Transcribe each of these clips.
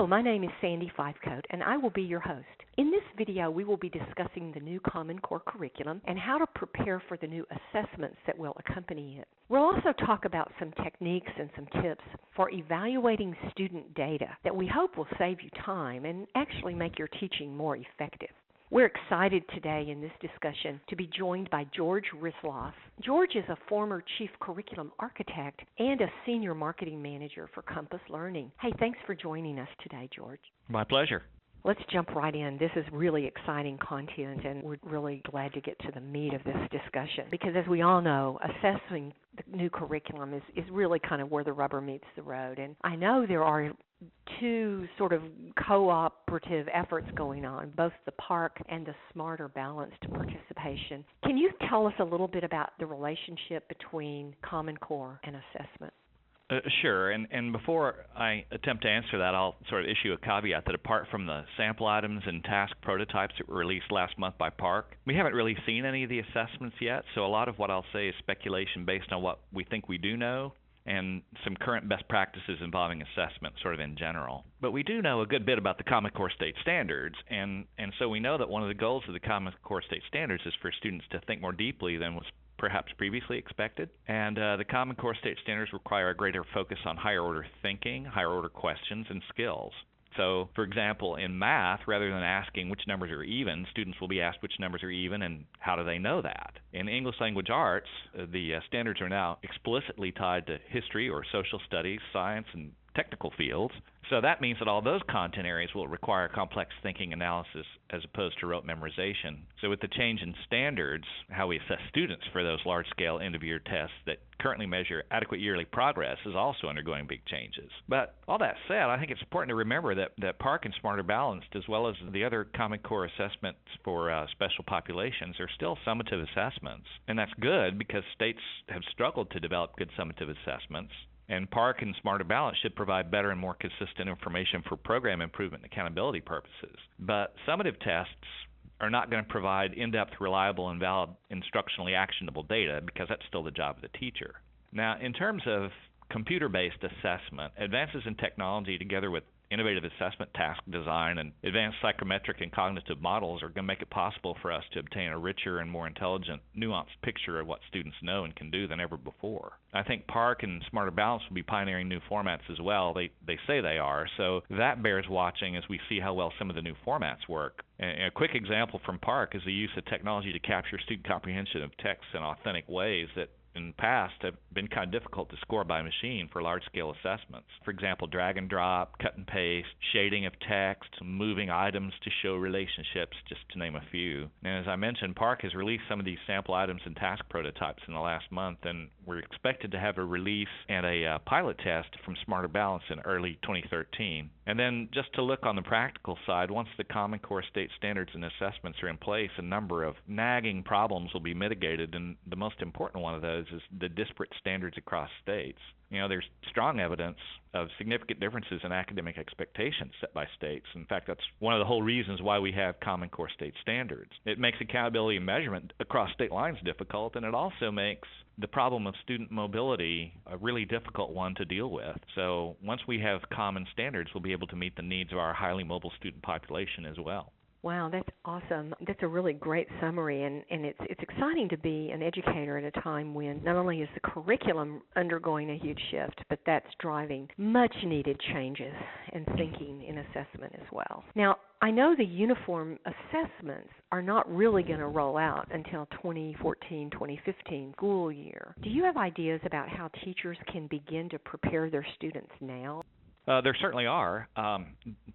Hello, my name is Sandy Fivecoat, and I will be your host. In this video, we will be discussing the new Common Core curriculum and how to prepare for the new assessments that will accompany it. We'll also talk about some techniques and some tips for evaluating student data that we hope will save you time and actually make your teaching more effective. We're excited today in this discussion to be joined by George Rislov. George is a former Chief Curriculum Architect and a Senior Marketing Manager for Compass Learning. Hey, thanks for joining us today, George. My pleasure. Let's jump right in. This is really exciting content, and we're really glad to get to the meat of this discussion because, as we all know, assessing the new curriculum is really kind of where the rubber meets the road. And I know there are two sort of cooperative efforts going on, both the PARC and the Smarter Balanced Participation. Can you tell us a little bit about the relationship between Common Core and assessment? Sure, and before I attempt to answer that, I'll sort of issue a caveat that apart from the sample items and task prototypes that were released last month by PARC, we haven't really seen any of the assessments yet, so a lot of what I'll say is speculation based on what we think we do know and some current best practices involving assessment sort of in general. But we do know a good bit about the Common Core State Standards, and so we know that one of the goals of the Common Core State Standards is for students to think more deeply than was perhaps previously expected. And the Common Core State Standards require a greater focus on higher order thinking, higher order questions, and skills. So, for example, in math, rather than asking which numbers are even, students will be asked which numbers are even and how do they know that. In English language arts, the standards are now explicitly tied to history or social studies, science, and technical fields. So that means that all those content areas will require complex thinking analysis as opposed to rote memorization. So with the change in standards, how we assess students for those large-scale end-of-year tests that currently measure adequate yearly progress is also undergoing big changes. But all that said, I think it's important to remember that PARC and Smarter Balanced, as well as the other Common Core assessments for special populations, are still summative assessments. And that's good because states have struggled to develop good summative assessments. And PARC and Smarter Balance should provide better and more consistent information for program improvement and accountability purposes. But summative tests are not going to provide in-depth, reliable, and valid instructionally actionable data because that's still the job of the teacher. Now, in terms of computer-based assessment, advances in technology together with innovative assessment task design and advanced psychometric and cognitive models are going to make it possible for us to obtain a richer and more intelligent, nuanced picture of what students know and can do than ever before. I think PARC and Smarter Balance will be pioneering new formats as well. They say they are, so that bears watching as we see how well some of the new formats work. A quick example from PARC is the use of technology to capture student comprehension of text in authentic ways that in the past have been kind of difficult to score by machine for large-scale assessments. For example, drag and drop, cut and paste, shading of text, moving items to show relationships, just to name a few. And as I mentioned, PARC has released some of these sample items and task prototypes in the last month, and we're expected to have a release and a pilot test from Smarter Balance in early 2013. And then just to look on the practical side, once the Common Core State Standards and assessments are in place, a number of nagging problems will be mitigated, and the most important one of those is the disparate standards across states. You know, there's strong evidence of significant differences in academic expectations set by states. In fact, that's one of the whole reasons why we have Common Core State Standards. It makes accountability and measurement across state lines difficult, and it also makes the problem of student mobility a really difficult one to deal with. So once we have common standards, we'll be able to meet the needs of our highly mobile student population as well. Wow, that's awesome. That's a really great summary, and it's exciting to be an educator at a time when not only is the curriculum undergoing a huge shift, but that's driving much-needed changes in thinking in assessment as well. Now, I know the uniform assessments are not really going to roll out until 2014-2015 school year. Do you have ideas about how teachers can begin to prepare their students now? There certainly are.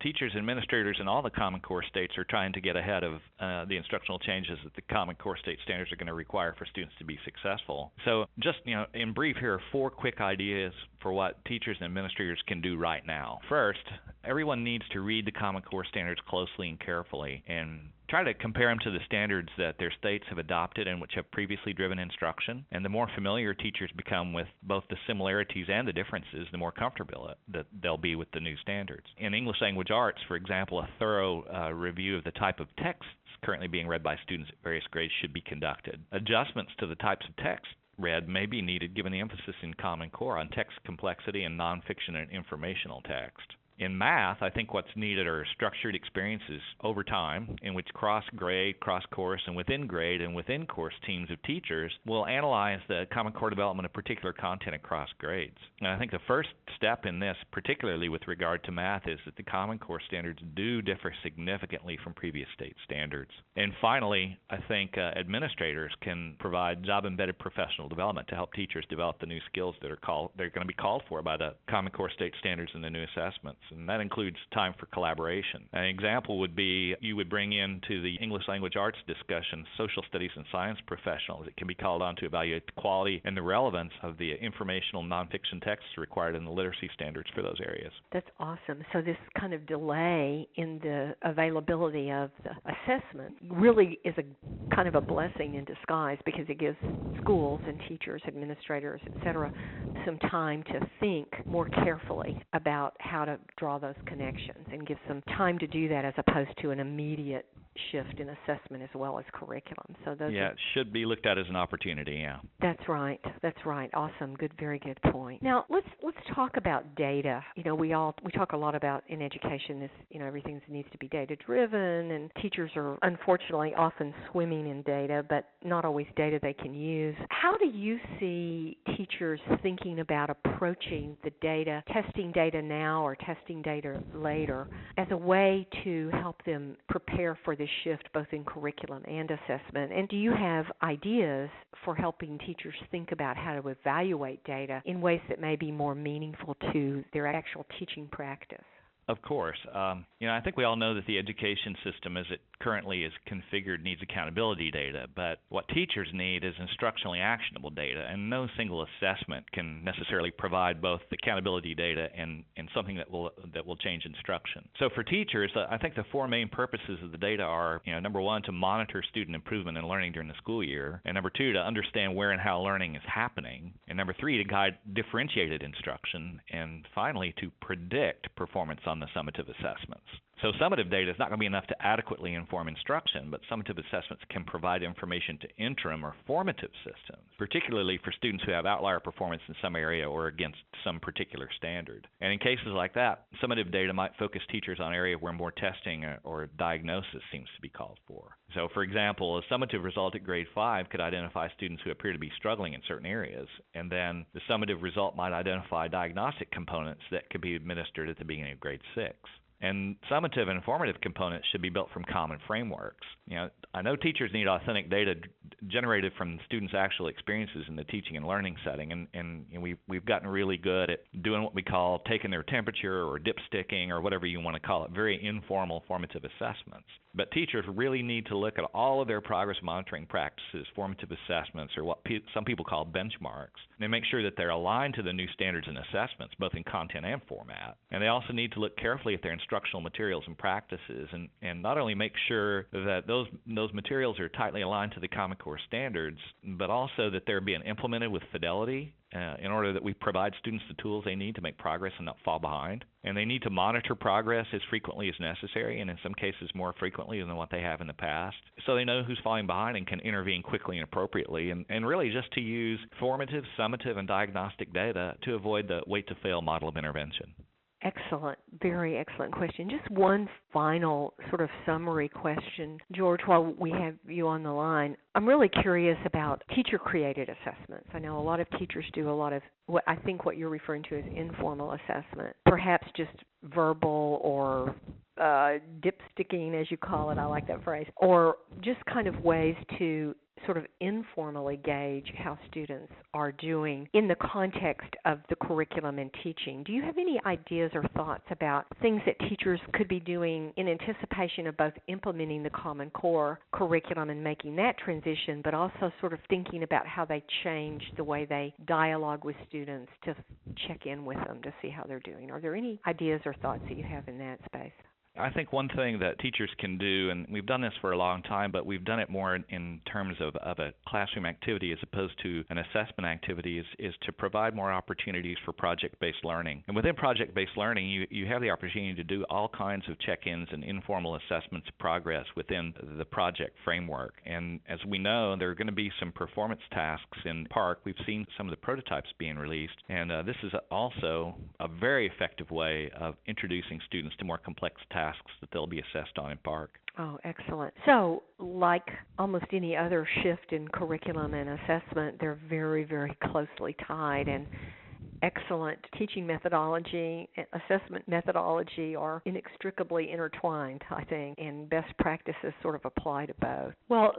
Teachers, administrators in all the Common Core states are trying to get ahead of the instructional changes that the Common Core State Standards are going to require for students to be successful. So just, in brief, here are 4 quick ideas for what teachers and administrators can do right now. First, everyone needs to read the Common Core Standards closely and carefully and try to compare them to the standards that their states have adopted and which have previously driven instruction. And the more familiar teachers become with both the similarities and the differences, the more comfortable that they'll be with the new standards. In English language arts, for example, a thorough review of the type of texts currently being read by students at various grades should be conducted. Adjustments to the types of text read may be needed given the emphasis in Common Core on text complexity and nonfiction and informational text. In math, I think what's needed are structured experiences over time in which cross-grade, cross-course, and within-grade and within-course teams of teachers will analyze the Common Core development of particular content across grades. And I think the first step in this, particularly with regard to math, is that the Common Core standards do differ significantly from previous state standards. And finally, I think administrators can provide job-embedded professional development to help teachers develop the new skills that are going to be called for by the Common Core state standards and the new assessments. And that includes time for collaboration. An example would be you would bring into the English language arts discussion social studies and science professionals that can be called on to evaluate the quality and the relevance of the informational nonfiction texts required in the literacy standards for those areas. That's awesome. So this kind of delay in the availability of the assessment really is a kind of a blessing in disguise, because it gives schools and teachers, administrators, etc., some time to think more carefully about how to draw those connections, and gives them time to do that as opposed to an immediate shift in assessment as well as curriculum. So those it should be looked at as an opportunity. Yeah. That's right. Awesome. Good, very good point. Now let's talk about data. We talk a lot about in education this. Everything needs to be data driven, and teachers are unfortunately often swimming in data, but not always data they can use. How do you see teachers thinking about approaching the data, testing data now or testing data later, as a way to help them prepare for this shift both in curriculum and assessment? And do you have ideas for helping teachers think about how to evaluate data in ways that may be more meaningful to their actual teaching practice? Of course. I think we all know that the education system as it currently is configured needs accountability data, but what teachers need is instructionally actionable data, and no single assessment can necessarily provide both accountability data and something that will change instruction. So for teachers, I think the four main purposes of the data are, number one, to monitor student improvement and learning during the school year, and number two, to understand where and how learning is happening, and number three, to guide differentiated instruction, and finally, to predict performance on the summative assessments. So summative data is not going to be enough to adequately inform instruction, but summative assessments can provide information to interim or formative systems, particularly for students who have outlier performance in some area or against some particular standard. And in cases like that, summative data might focus teachers on areas where more testing or diagnosis seems to be called for. So, for example, a summative result at grade 5 could identify students who appear to be struggling in certain areas, and then the summative result might identify diagnostic components that could be administered at the beginning of grade 6. And summative and formative components should be built from common frameworks. I know teachers need authentic data generated from students' actual experiences in the teaching and learning setting, and we've gotten really good at doing what we call taking their temperature or dipsticking or whatever you want to call it, very informal formative assessments. But teachers really need to look at all of their progress monitoring practices, formative assessments, or what some people call benchmarks, and make sure that they're aligned to the new standards and assessments, both in content and format. And they also need to look carefully at their instructional materials and practices, and not only make sure that those materials are tightly aligned to the Common Core standards, but also that they're being implemented with fidelity in order that we provide students the tools they need to make progress and not fall behind. And they need to monitor progress as frequently as necessary, and in some cases more frequently than what they have in the past, so they know who's falling behind and can intervene quickly and appropriately, and really just to use formative, summative, and diagnostic data to avoid the wait-to-fail model of intervention. Excellent. Very excellent question. Just one final sort of summary question, George, while we have you on the line. I'm really curious about teacher-created assessments. I know a lot of teachers do a lot of what you're referring to as informal assessment, perhaps just verbal or dipsticking, as you call it. I like that phrase. Or just kind of ways to sort of informally gauge how students are doing in the context of the curriculum and teaching. Do you have any ideas or thoughts about things that teachers could be doing in anticipation of both implementing the Common Core curriculum and making that transition, but also sort of thinking about how they change the way they dialogue with students to check in with them to see how they're doing? Are there any ideas or thoughts that you have in that space? I think one thing that teachers can do, and we've done this for a long time, but we've done it more in terms of a classroom activity as opposed to an assessment activity, is to provide more opportunities for project-based learning. And within project-based learning, you have the opportunity to do all kinds of check-ins and informal assessments of progress within the project framework. And as we know, there are going to be some performance tasks in PARC. We've seen some of the prototypes being released, and this is also a very effective way of introducing students to more complex tasks that they'll be assessed on in PARC. Oh, excellent. So, like almost any other shift in curriculum and assessment, they're very, very closely tied, and excellent teaching methodology, assessment methodology are inextricably intertwined, I think, and best practices sort of apply to both. Well,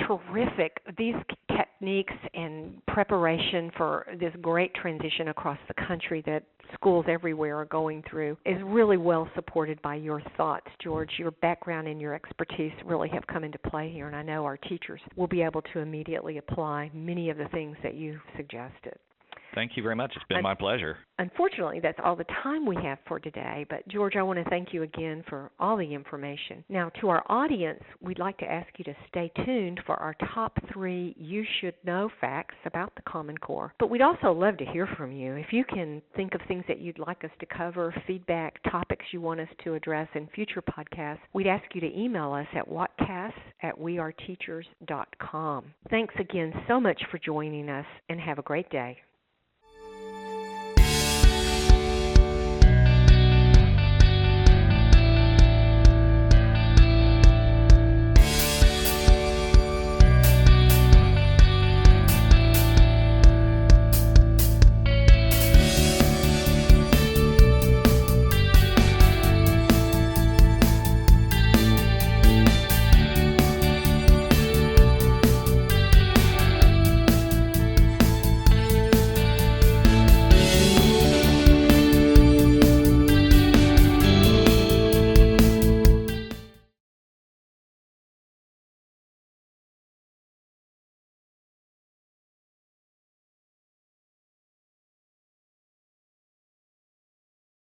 terrific. These techniques and preparation for this great transition across the country that schools everywhere are going through is really well supported by your thoughts, George. Your background and your expertise really have come into play here, and I know our teachers will be able to immediately apply many of the things that you suggested. Thank you very much. It's been my pleasure. Unfortunately, that's all the time we have for today. But, George, I want to thank you again for all the information. Now, to our audience, we'd like to ask you to stay tuned for our top 3 you should know facts about the Common Core. But we'd also love to hear from you. If you can think of things that you'd like us to cover, feedback, topics you want us to address in future podcasts, we'd ask you to email us at WATcast@weareteachers.com. Thanks again so much for joining us, and have a great day.